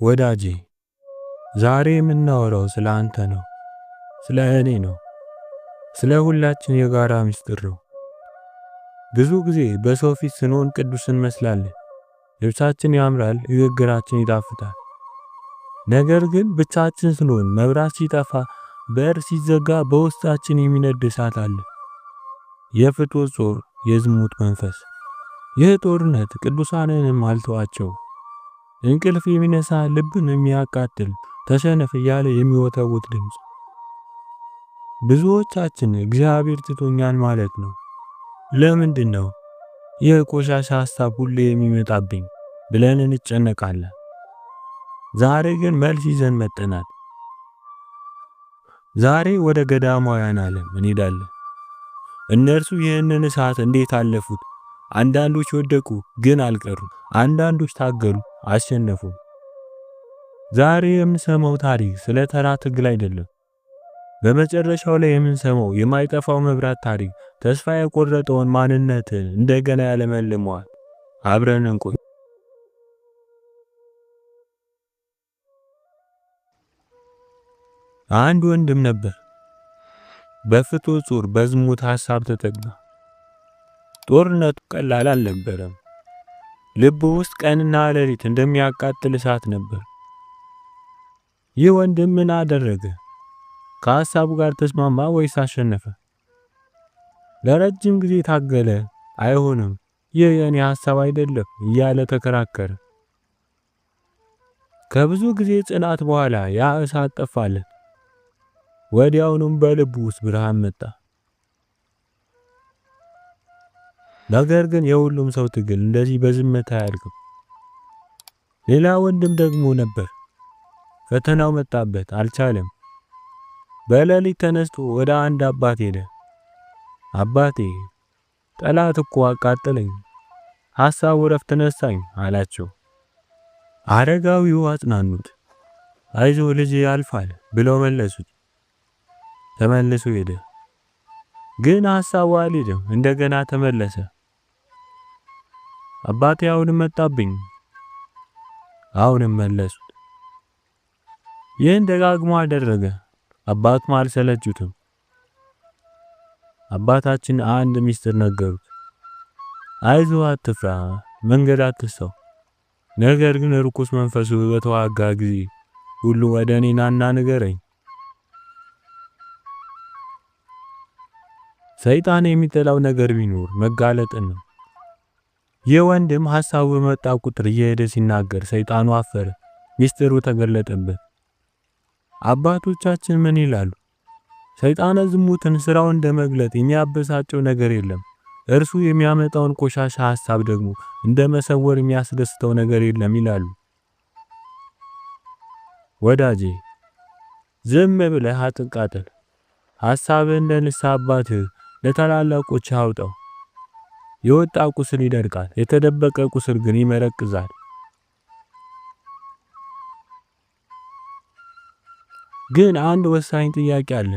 ወዳጄ ዛሬ የምናወራው ስለ አንተ ነው፣ ስለ እኔ ነው፣ ስለ ሁላችን የጋራ ምስጢር ነው። ብዙ ጊዜ በሰው ፊት ስንሆን ቅዱስ እንመስላለን። ልብሳችን ያምራል፣ ንግግራችን ይጣፍጣል። ነገር ግን ብቻችን ስንሆን መብራት ሲጠፋ፣ በር ሲዘጋ በውስጣችን የሚነድ እሳት አለ። የፍትወት ጾር፣ የዝሙት መንፈስ። ይህ ጦርነት ቅዱሳንንም አልተዋቸው። እንቅልፍ የሚነሳ ልብን የሚያቃጥል ተሸነፍ እያለ የሚወተውት ድምጽ። ብዙዎቻችን እግዚአብሔር ትቶኛል ማለት ነው። ለምንድን ነው ይህ ቆሻሻ ሐሳብ ሁሌ የሚመጣብኝ ብለን እንጨነቃለን። ዛሬ ግን መልስ ይዘን መጥተናል። ዛሬ ወደ ገዳማውያን ዓለም እንሄዳለን። እነርሱ ይህንን እሳት እንዴት አለፉት? አንዳንዶች ወደቁ ግን አልቀሩም። አንዳንዶች ታገሉ አሸነፉ። ዛሬ የምንሰማው ታሪክ ስለ ተራ ትግል አይደለም። በመጨረሻው ላይ የምንሰማው የማይጠፋው መብራት ታሪክ ተስፋ የቆረጠውን ማንነትን እንደገና ያለመልመዋል። አብረን እንቆይ። አንድ ወንድም ነበር። በፍትወት ጾር በዝሙት ሐሳብ ተጠቃ። ጦርነቱ ቀላል አልነበረም። ልቡ ውስጥ ቀንና ሌሊት እንደሚያቃጥል እሳት ነበር። ይህ ወንድም ምን አደረገ? ከሐሳቡ ጋር ተስማማ ወይስ አሸነፈ? ለረጅም ጊዜ ታገለ። አይሆንም፣ ይህ የኔ ሐሳብ አይደለም እያለ ተከራከረ። ከብዙ ጊዜ ጽናት በኋላ ያ እሳት ጠፋለት። ወዲያውኑም በልቡ ውስጥ ብርሃን መጣ። ነገር ግን የሁሉም ሰው ትግል እንደዚህ በዝምታ አያልቅም። ሌላ ወንድም ደግሞ ነበር። ፈተናው መጣበት፣ አልቻለም። በሌሊት ተነስቶ ወደ አንድ አባት ሄደ። አባቴ ጠላት እኮ አቃጠለኝ፣ ሐሳቡ ረፍት ነሳኝ አላቸው። አረጋዊው አጽናኑት። አይዞ ልጅ ያልፋል ብለው መለሱት። ተመልሶ ሄደ። ግን ሐሳቡ አልሄደም፣ እንደገና ተመለሰ። አባቴ አሁንም መጣብኝ፣ አሁንም መለሱት። ይህን ደጋግሞ አደረገ። አባቱም አልሰለቹትም። አባታችን አንድ ሚስጥር ነገሩት። አይዞ አትፍራ፣ መንገድ አትሰው። ነገር ግን ርኩስ መንፈሱ በተዋጋ ጊዜ ሁሉ ወደ እኔ ናና ንገረኝ። ሰይጣን የሚጠላው ነገር ቢኖር መጋለጥን ነው። የወንድም ሐሳቡ በመጣ ቁጥር እየሄደ ሲናገር ሰይጣኑ አፈረ። ሚስጥሩ ተገለጠበት። አባቶቻችን ምን ይላሉ? ሰይጣን ዝሙትን ስራው እንደመግለጥ የሚያበሳጨው ነገር የለም። እርሱ የሚያመጣውን ቆሻሻ ሐሳብ ደግሞ እንደመሰወር የሚያስደስተው ነገር የለም ይላሉ። ወዳጄ ዝም ብለህ አትቃጠል። ሐሳብህ እንደ ንስሐ አባትህ ለታላላቆች አውጣው። የወጣ ቁስል ይደርቃል፣ የተደበቀ ቁስል ግን ይመረቅዛል። ግን አንድ ወሳኝ ጥያቄ አለ።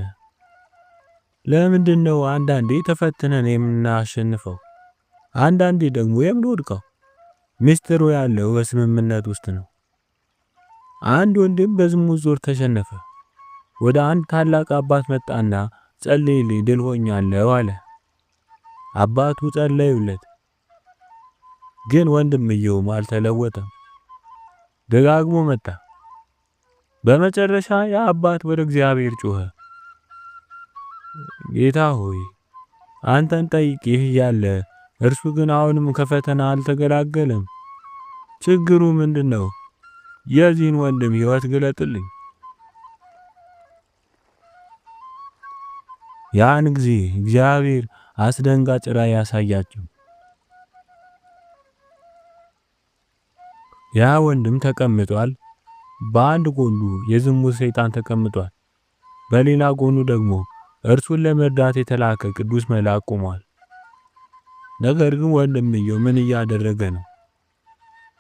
ለምንድን ነው አንዳንዴ ተፈትነን የምናሸንፈው፣ አንዳንዴ ደግሞ የምንወድቀው? ሚስጥሩ ያለው በስምምነት ውስጥ ነው። አንድ ወንድም በዝሙት ዞር ተሸነፈ። ወደ አንድ ታላቅ አባት መጣና ጸልይልኝ፣ ድል ሆኛለሁ አለ። አባቱ ጸለዩለት። ግን ወንድምየው አልተለወጠም። ደጋግሞ መጣ። በመጨረሻ ያ አባት ወደ እግዚአብሔር ጮኸ። ጌታ ሆይ አንተን ጠይቄህ ያለ እርሱ ግን አሁንም ከፈተና አልተገላገለም። ችግሩ ምንድነው? የዚህን ወንድም ሕይወት ግለጥልኝ። ያን ጊዜ እግዚአብሔር አስደንጋጭ ራእይ ያሳያቸው። ያ ወንድም ተቀምጧል። በአንድ ጎኑ የዝሙት ሰይጣን ተቀምጧል። በሌላ ጎኑ ደግሞ እርሱን ለመርዳት የተላከ ቅዱስ መልአክ ቆሟል። ነገር ግን ወንድምየው ምን እያደረገ ነው?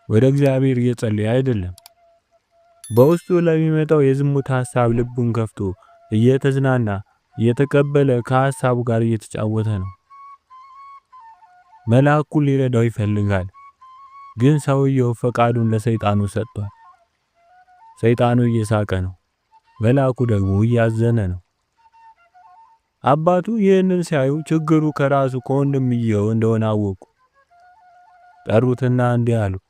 ወደ እግዚአብሔር እየጸለየ አይደለም። በውስጡ ለሚመጣው የዝሙት ሐሳብ ልቡን ከፍቶ እየተዝናና እየተቀበለ ከሐሳቡ ጋር እየተጫወተ ነው። መልአኩ ሊረዳው ይፈልጋል፣ ግን ሰውየው ፈቃዱን ለሰይጣኑ ሰጥቷል። ሰይጣኑ እየሳቀ ነው፣ መልአኩ ደግሞ እያዘነ ነው። አባቱ ይህንን ሲያዩ ችግሩ ከራሱ ከወንድምየው እንደሆነ አወቁ። ጠሩትና እንዲህ አሉት፣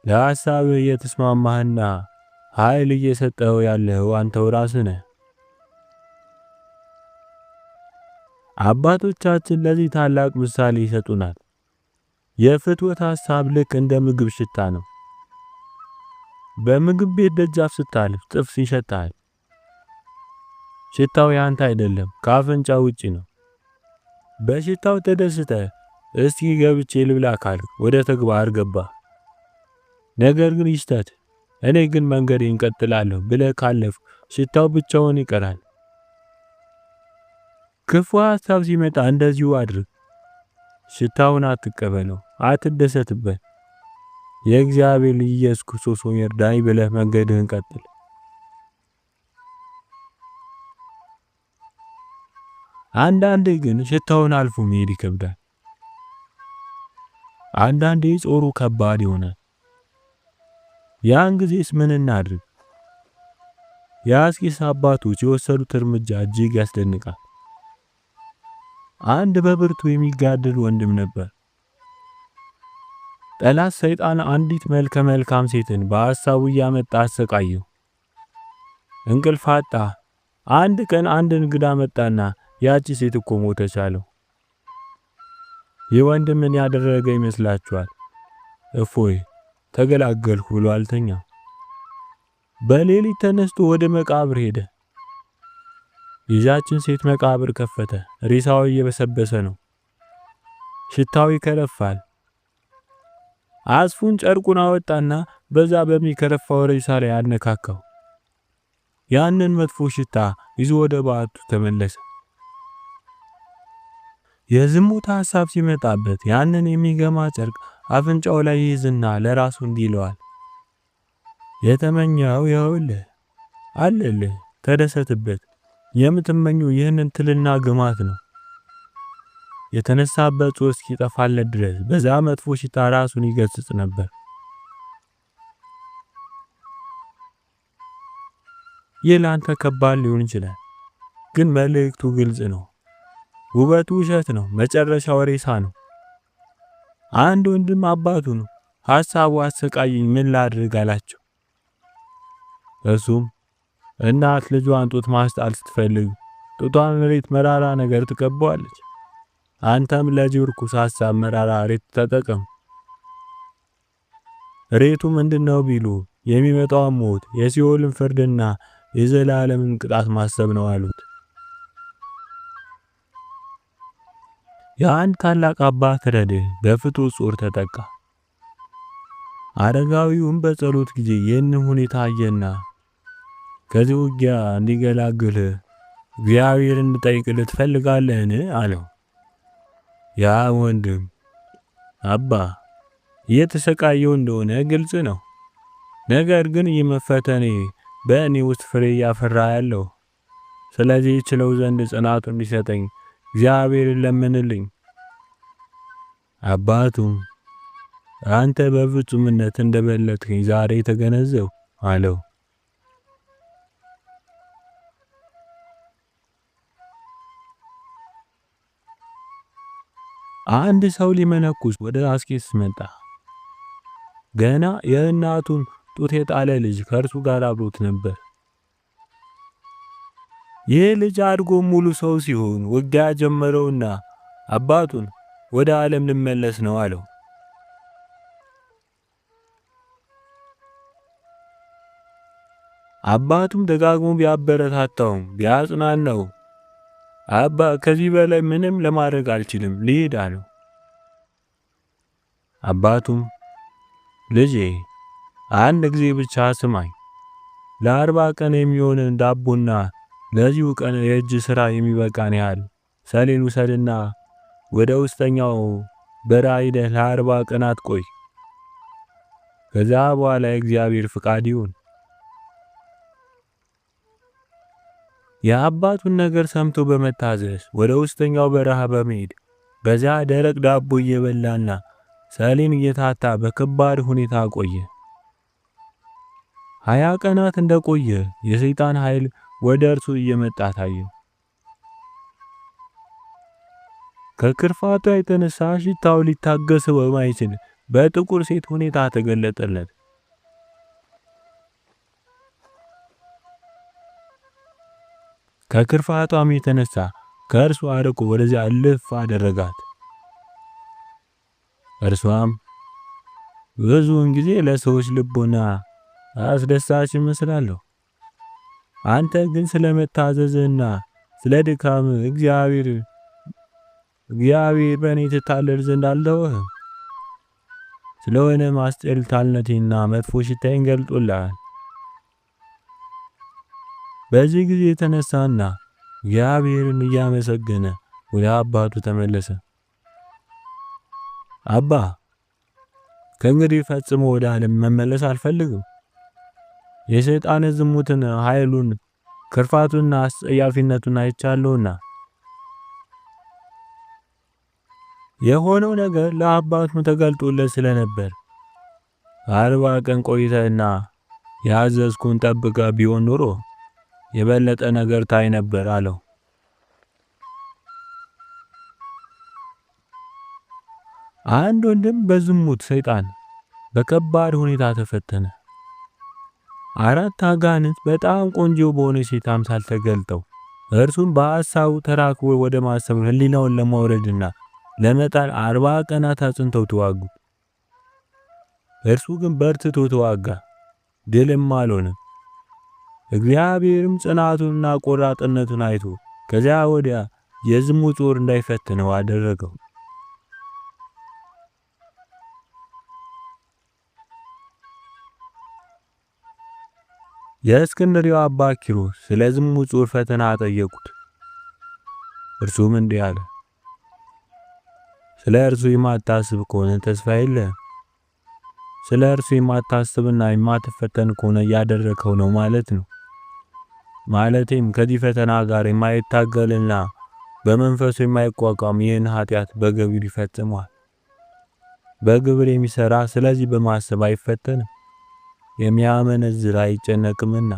ለሐሳብህ እየተስማማህና ኃይል እየሰጠኸው ያለኸው አንተው ራስህ ነህ። አባቶቻችን ለዚህ ታላቅ ምሳሌ ይሰጡናል። የፍትወት ሐሳብ ልክ እንደ ምግብ ሽታ ነው። በምግብ ቤት ደጃፍ ስታልፍ ጥብስ ይሸታል። ሽታው ያንተ አይደለም፣ ከአፍንጫ ውጪ ነው። በሽታው ተደስተህ እስቲ ገብቼ ልብላ ካልክ ወደ ተግባር ገባ። ነገር ግን ይሽተት እኔ ግን መንገዴን እንቀጥላለሁ ብለህ ካለፍ ሽታው ብቻውን ይቀራል። ክፉ ሐሳብ ሲመጣ እንደዚሁ አድርግ። ሽታውን አትቀበለው፣ አትደሰትበት። የእግዚአብሔር ልጅ ኢየሱስ ክርስቶስ ሆይ እርዳኝ ብለህ መንገድህን ቀጥል። አንዳንዴ ግን ሽታውን አልፎ መሄድ ይከብዳል። አንዳንዴ ጾሩ ከባድ ይሆናል። ያን ጊዜስ ምን እናድርግ? የአስቄስ አባቶች የወሰዱት እርምጃ እጅግ ያስደንቃል። አንድ በብርቱ የሚጋደል ወንድም ነበር። ጠላት ሰይጣን አንዲት መልከ መልካም ሴትን በሐሳቡ እያመጣ አሰቃየው። እንቅልፍ አጣ። አንድ ቀን አንድ እንግዳ መጣና ያቺ ሴት እኮ ሞተች አለው። ይህ ወንድም ምን ያደረገ ይመስላችኋል? እፎይ ተገላገልኩ ብሎ አልተኛም። በሌሊት ተነስቶ ወደ መቃብር ሄደ። የዛችን ሴት መቃብር ከፈተ። ሬሳው እየበሰበሰ ነው። ሽታው ይከረፋል። አስፉን ጨርቁን አወጣና በዛ በሚከረፋው ሬሳ ላይ አነካካው። ያንን መጥፎ ሽታ ይዞ ወደ ባቱ ተመለሰ። የዝሙት ሐሳብ ሲመጣበት ያንን የሚገማ ጨርቅ አፍንጫው ላይ ይዝና ለራሱ እንዲህ ይለዋል፣ የተመኘው ይኸውልህ አለልህ፣ ተደሰትበት። የምትመኘው ይህንን ትልና ግማት ነው። የተነሳበት ጾር እስኪጠፋለት ድረስ በዛ መጥፎ ሽታ ራሱን ይገስጽ ነበር። ይህ ላንተ ከባድ ሊሆን ይችላል፣ ግን መልእክቱ ግልጽ ነው። ውበቱ ውሸት ነው፣ መጨረሻው ሬሳ ነው። አንድ ወንድም አባቱ ነው ሐሳቡ አሰቃየኝ ምን ላድርግ አላቸው። እሱም እናት ልጇን ጡት ማስጣል ስትፈልግ ጡቷን ሬት መራራ ነገር ትቀባዋለች። አንተም ለዚህ ርኩስ ሐሳብ መራራ ሬት ተጠቀም። ሬቱ ምንድነው ቢሉ የሚመጣው ሞት፣ የሲኦልን ፍርድና የዘላለምን ቅጣት ማሰብ ነው አሉት። የአንድ ታላቅ አባት ረድእ በፍትወት ጾር ተጠቃ። አረጋዊውም በጸሎት ጊዜ ይህንን ሁኔታ አየና ከዚህ ውጊያ እንዲገላግል እግዚአብሔር እንድጠይቅልህ ትፈልጋለህን? አለው። ያ ወንድም አባ እየተሰቃየው እንደሆነ ግልጽ ነው። ነገር ግን ይህ መፈተኔ በእኔ ውስጥ ፍሬ እያፈራ ያለው፣ ስለዚህ ችለው ዘንድ ጽናቱ እንዲሰጠኝ እግዚአብሔርን ለምንልኝ። አባቱም አንተ በፍጹምነት እንደበለጥከኝ ዛሬ ተገነዘብ አለው። አንድ ሰው ሊመነኩስ ወደ አስቄጥስ መጣ። ገና የእናቱን ጡት የጣለ ልጅ ከእርሱ ጋር አብሮት ነበር። ይህ ልጅ አድጎ ሙሉ ሰው ሲሆን ውጊያ ጀመረውና አባቱን ወደ ዓለም ልመለስ ነው አለው። አባቱም ደጋግሞ ቢያበረታታውም ቢያጽናናው አባ ከዚህ በላይ ምንም ለማድረግ አልችልም ልሂድ አለው። አባቱም ልጄ አንድ ጊዜ ብቻ ስማኝ፣ ለ40 ቀን የሚሆንን ዳቦና ለዚሁ ቀን የእጅ ሥራ የሚበቃን ያህል ሰሌን ውሰድና ወደ ውስጠኛው በረሃ ሄደህ ለ40 ቀናት ቆይ። ከዛ በኋላ የእግዚአብሔር ፍቃድ ይሁን። የአባቱን ነገር ሰምቶ በመታዘዝ ወደ ውስጠኛው በረሃ በመሄድ በዚያ ደረቅ ዳቦ እየበላና ሰሌን እየታታ በከባድ ሁኔታ ቆየ። 20 ቀናት እንደቆየ የሰይጣን ኃይል ወደ እርሱ እየመጣ ታየው። ከክርፋቷ የተነሳ ሽታው ሊታገሰው በማይችል በጥቁር ሴት ሁኔታ ተገለጠለት። ከክርፋቷም የተነሳ ከእርሱ አርቆ ወደዚያ እልፍ አደረጋት። እርሷም ብዙውን ጊዜ ለሰዎች ልቦና አስደሳች እመስላለሁ፣ አንተ ግን ስለመታዘዝና ስለ ድካም እግዚአብሔር በእኔ ትታለል ዘንድ አልተወህም። ስለሆነ አስጠልታልነቴና መጥፎ ሽታዬን ገልጦልሃል። በዚህ ጊዜ የተነሳና እግዚአብሔርን እያመሰገነ ወደ አባቱ ተመለሰ። አባ ከእንግዲህ ፈጽሞ ወደ ዓለም መመለስ አልፈልግም። የሰይጣን ዝሙትን፣ ኃይሉን፣ ክርፋቱንና አስጸያፊነቱን አይቻለሁና። የሆነው ነገር ለአባቱ ተገልጦለት ስለነበር 40 ቀን ቆይተህና ያዘዝኩን ጠብቀ ቢሆን ኖሮ የበለጠ ነገር ታይ ነበር አለው። አንድ ወንድም በዝሙት ሰይጣን በከባድ ሁኔታ ተፈተነ። 4 አጋንንት በጣም ቆንጆ በሆነ ሴት አምሳል ተገልጠው እርሱም በሐሳቡ ተራክቦ ወደ ማሰብ ህሊናውን ለማውረድና ለመጣል 40 ቀናት አጽንተው ተዋጉ። እርሱ ግን በርትቶ ተዋጋ፣ ድልም አልሆነም። እግዚአብሔርም ጽናቱንና ቆራጥነቱን አይቶ ከዚያ ወዲያ የዝሙት ጦር እንዳይፈትነው አደረገው። የእስክንድርያው አባ ኪሮስ ስለ ዝሙት ጦር ፈተና ጠየቁት። እርሱም እንዲህ አለ፣ ስለ እርሱ የማታስብ ከሆነ ተስፋ የለህም። ስለ እርሱ የማታስብና የማትፈተን ከሆነ ያደረከው ነው ማለት ነው። ማለቴም ከዚህ ፈተና ጋር የማይታገልና በመንፈሱ የማይቋቋም ይህን ኃጢአት በግብር ይፈጽመዋል። በግብር የሚሰራ ስለዚህ በማሰብ አይፈተንም፣ የሚያመነዝር አይጨነቅምና።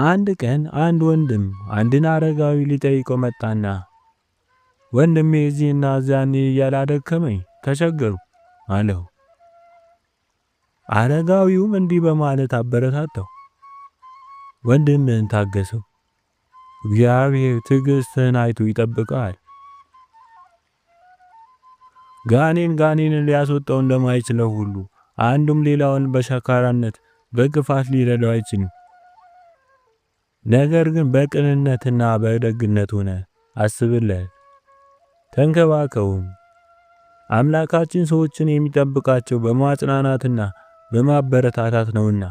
አንድ ቀን አንድ ወንድም አንድን አረጋዊ ሊጠይቀው መጣና ወንድሜ እዚህና እዚያን ያላደከመኝ ተቸገሩ አለው። አረጋዊውም እንዲህ በማለት አበረታታው፣ ወንድምህን ታገሰው፣ እግዚአብሔር ትዕግስትህን አይቶ ይጠብቀዋል። ጋኔንን ሊያስወጣው እንደማይችለው ሁሉ አንዱም ሌላውን በሸካራነት በክፋት ሊረዳው አይችልም። ነገር ግን በቅንነትና በደግነት ሆነ አስብለት፣ ተንከባከቡም። አምላካችን ሰዎችን የሚጠብቃቸው በማጽናናትና በማበረታታት ነውና።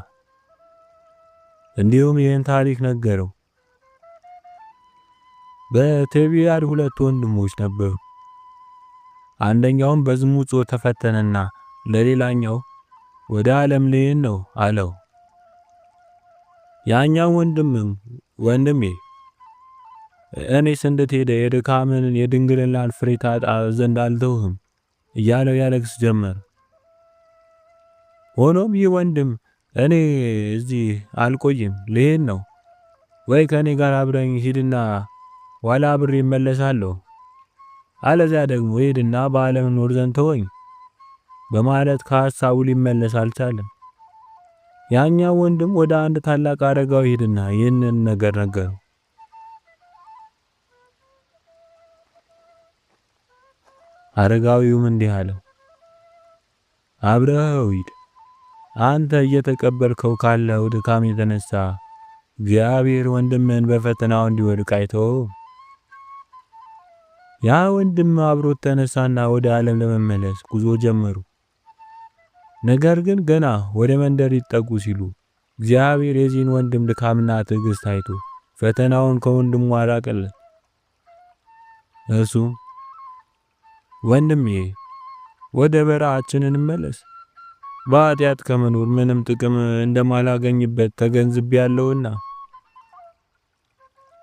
እንዲሁም ይህን ታሪክ ነገረው። በቴቢያድ 2 ወንድሞች ነበሩ። አንደኛውም በዝሙት ጾር ተፈተነና ለሌላኛው ወደ ዓለም ልሄድ ነው አለው። ያኛው ወንድምም ወንድሜ እኔስ እንድትሄድ የድካምን የድንግልናን ፍሬ ታጣ ዘንድ አልተውህም እያለው ያለቅስ ጀመር። ሆኖም ይህ ወንድም እኔ እዚህ አልቆይም፣ ልሄድ ነው፣ ወይ ከኔ ጋር አብረኝ ሂድና ኋላ አብሬ እመለሳለሁ፣ አለዚያ ደግሞ ሂድና በዓለም ኖር ዘንድ ተወኝ በማለት ከሐሳቡ ሊመለስ አልቻለም። ያኛው ወንድም ወደ አንድ ታላቅ አረጋዊ ሄድና ይህንን ነገር ነገረው። አረጋዊውም እንዲህ አለው፣ አብረኸው ሂድ። አንተ እየተቀበልከው ካለው ድካም የተነሳ እግዚአብሔር ወንድምህን በፈተናው እንዲወድቅ አይተውም። ያ ወንድም አብሮት ተነሳና ወደ ዓለም ለመመለስ ጉዞ ጀመሩ። ነገር ግን ገና ወደ መንደር ይጠጉ ሲሉ እግዚአብሔር የዚህን ወንድም ድካምና ትዕግስት አይቶ ፈተናውን ከወንድሙ አራቀለት። እርሱም ወንድሜ ወደ በረሃችን እንመለስ፣ በኃጢአት ከመኖር ምንም ጥቅም እንደማላገኝበት ተገንዝቤያለሁና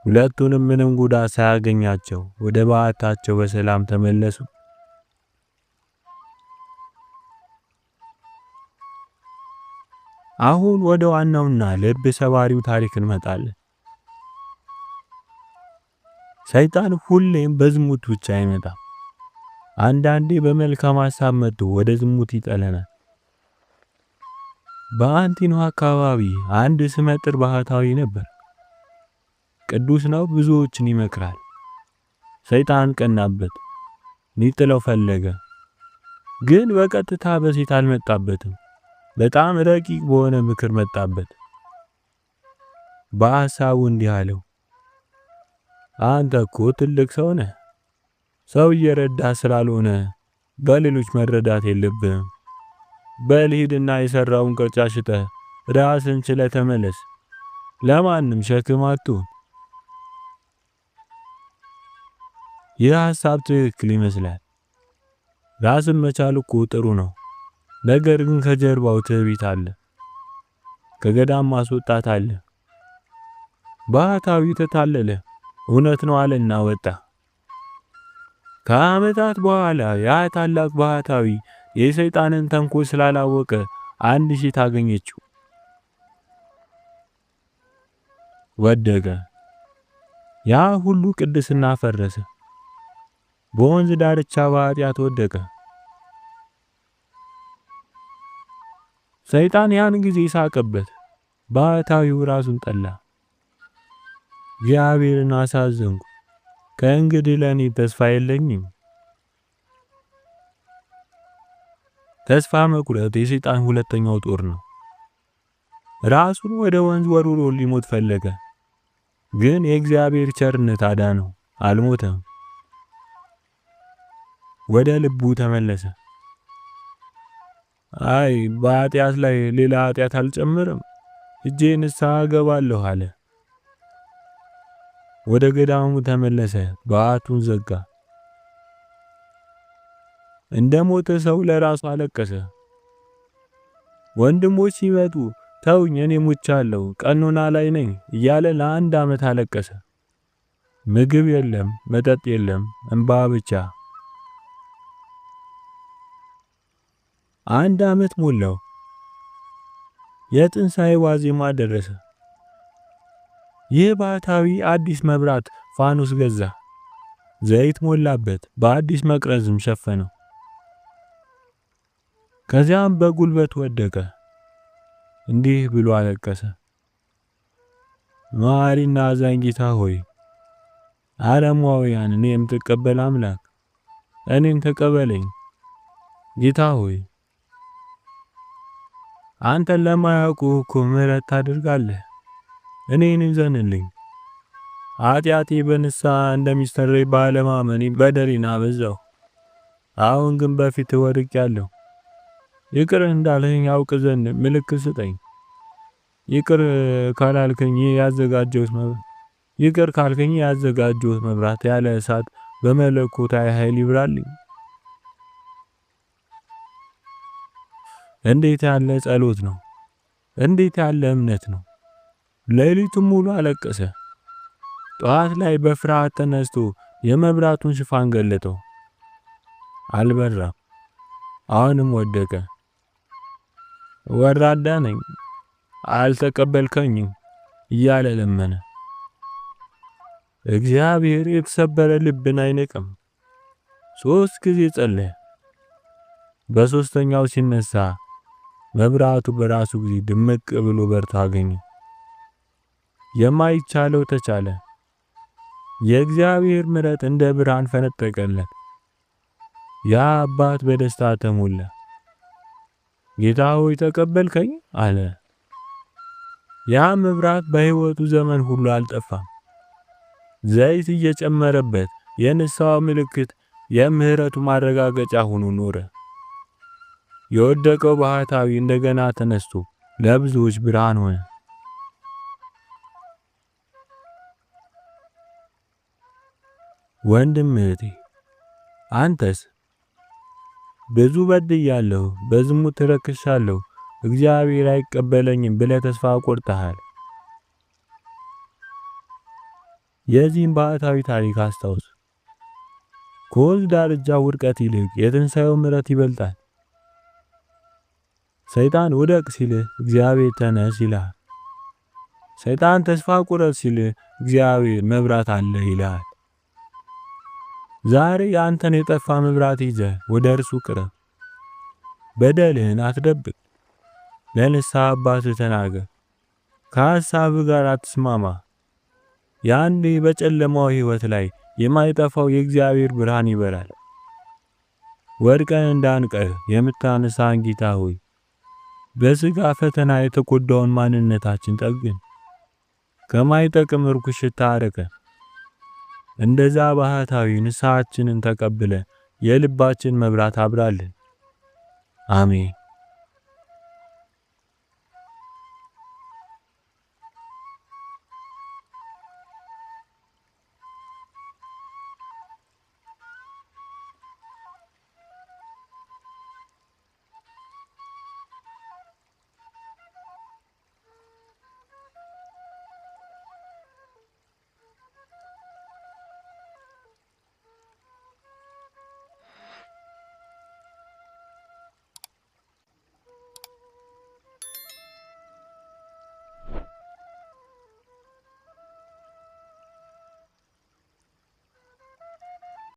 ሁለቱንም ምንም ጉዳት ሳያገኛቸው ወደ በዓታቸው በሰላም ተመለሱ። አሁን ወደ ዋናውና ልብ ሰባሪው ታሪክ እንመጣለን። ሰይጣን ሁሌም በዝሙት ብቻ አይመጣም። አንዳንዴ በመልካም ሐሳብ መጥቶ ወደ ዝሙት ይጠለናል። በአንቲኖ አካባቢ አንድ ስመጥር ባህታዊ ነበር። ቅዱስ ነው፣ ብዙዎችን ይመክራል። ሰይጣን ቀናበት፣ ሊጥለው ፈለገ። ግን በቀጥታ በሴት አልመጣበትም። በጣም ረቂቅ በሆነ ምክር መጣበት። በሐሳቡ እንዲህ አለው፣ አንተ እኮ ትልቅ ሰው ነህ። ሰው እየረዳ ስላልሆነ በሌሎች መረዳት የለብህም። በል ሂድና የሰራውን ቅርጫ ሽጠህ ራስን ችለህ ተመለስ። ለማንም ሸክም አትሁን። ይህ ሐሳብ ትክክል ይመስላል። ራስን መቻል እኮ ጥሩ ነው። ነገር ግን ከጀርባው ትዕቢት አለ። ከገዳም ማስወጣት አለ። ባህታዊ ተታለለ። እውነት ነው አለና ወጣ። ከዓመታት በኋላ ያ ታላቅ ባህታዊ የሰይጣንን ተንኮል ስላላወቀ አንድ ሴት አገኘችው። ወደቀ። ያ ሁሉ ቅድስና ፈረሰ። በወንዝ ዳርቻ በኃጢአት ወደቀ። ሰይጣን ያን ጊዜ ሳቀበት። ባህታዊው ራሱን ጠላ። እግዚአብሔርን አሳዘንኩ። ከእንግዲህ ለኔ ተስፋ የለኝም። ተስፋ መቁረጥ የሰይጣን ሁለተኛው ጦር ነው። ራሱን ወደ ወንዝ ወርውሮ ሊሞት ፈለገ። ግን የእግዚአብሔር ቸርነት አዳነው። አልሞተም። ወደ ልቡ ተመለሰ። አይ በኃጢአት ላይ ሌላ ኃጢአት አልጨምርም፣ እጄ ንስሐ እገባለሁ አለ። ወደ ገዳሙ ተመለሰ። በዓቱን ዘጋ። እንደ ሞተ ሰው ለራሱ አለቀሰ። ወንድሞች ሲመጡ ተውኝ እኔ ሞቻለሁ፣ ቀኖና ላይ ነኝ እያለ ለ1 ዓመት አለቀሰ። ምግብ የለም፣ መጠጥ የለም፣ እንባ ብቻ። 1 ዓመት ሞላው። የትንሣኤ ዋዜማ ደረሰ። ይህ ባህታዊ አዲስ መብራት ፋኖስ ገዛ። ዘይት ሞላበት፣ በአዲስ መቅረዝም ሸፈነው። ከዚያም በጉልበት ወደቀ። እንዲህ ብሎ አለቀሰ። መሐሪና አዛኝ ጌታ ሆይ፣ ዓለማውያንን የምትቀበል አምላክ እኔን ተቀበለኝ። ጌታ ሆይ አንተን ለማያውቁ እኮ ምሕረት ታደርጋለህ። እኔን ይዘንልኝ። ኃጢአቴ በንስሐ እንደሚሰረይ ባለማመኔ በደሌን አበዛሁ። አሁን ግን በፊት ወድቄያለሁ። ይቅር እንዳልኸኝ ያውቅ ዘንድ ምልክት ስጠኝ። ይቅር ካልከኝ ያዘጋጀሁት መብራት ያለ እሳት በመለኮታዊ ኃይል ይብራልኝ። እንዴት ያለ ጸሎት ነው! እንዴት ያለ እምነት ነው! ሌሊቱን ሙሉ አለቀሰ። ጠዋት ላይ በፍርሃት ተነስቶ የመብራቱን ሽፋን ገለጠው። አልበራም። አሁንም ወደቀ። ወራዳ ነኝ፣ አልተቀበልከኝም እያለ ለመነ። እግዚአብሔር የተሰበረ ልብን አይንቅም። 3 ጊዜ ጸለየ። በሶስተኛው ሲነሳ መብራቱ በራሱ ጊዜ ድምቅ ብሎ በርቶ አገኘ። የማይቻለው ተቻለ። የእግዚአብሔር ምሕረት እንደ ብርሃን ፈነጠቀለት። ያ አባት በደስታ ተሞላ። ጌታ ሆይ ተቀበልከኝ አለ። ያ መብራት በሕይወቱ ዘመን ሁሉ አልጠፋም። ዘይት እየጨመረበት የንስሐው ምልክት፣ የምህረቱ ማረጋገጫ ሆኖ ኖረ። የወደቀው ባህታዊ እንደገና ተነስቶ ለብዙዎች ብርሃን ሆነ። ወንድም እህቴ፣ አንተስ? ብዙ በድያለሁ፣ በዝሙት ተረክሻለሁ፣ እግዚአብሔር አይቀበለኝም ብለህ ተስፋ ቆርጠሃል። የዚህም ባህታዊ ታሪክ አስታውስ። ከወንዝ ዳርቻ ውድቀት ይልቅ የትንሣኤው ምሕረት ይበልጣል። ሰይጣን ውደቅ ሲልህ እግዚአብሔር ተነስ ይልሃል። ሰይጣን ተስፋ ቁረጥ ሲልህ እግዚአብሔር መብራት አለ ይልሃል። ዛሬ ያንተን የጠፋ መብራት ይዘህ ወደ እርሱ ቅረብ። በደልህን አትደብቅ። ለንስሐ አባትህ ተናገር። ከሐሳብህ ጋር አትስማማ። ያኔ በጨለማው ሕይወት ላይ የማይጠፋው የእግዚአብሔር ብርሃን ይበራል። ወድቀን እንዳንቀር የምታነሳን ጌታ ሆይ በሥጋ ፈተና የተጎዳውን ማንነታችን ጠግን። ከማይጠቅም ርኩስ ሽታ አርቀን። እንደዛ ባህታዊ ንስሐችንን ተቀብለ የልባችን መብራት አብራልን። አሜን።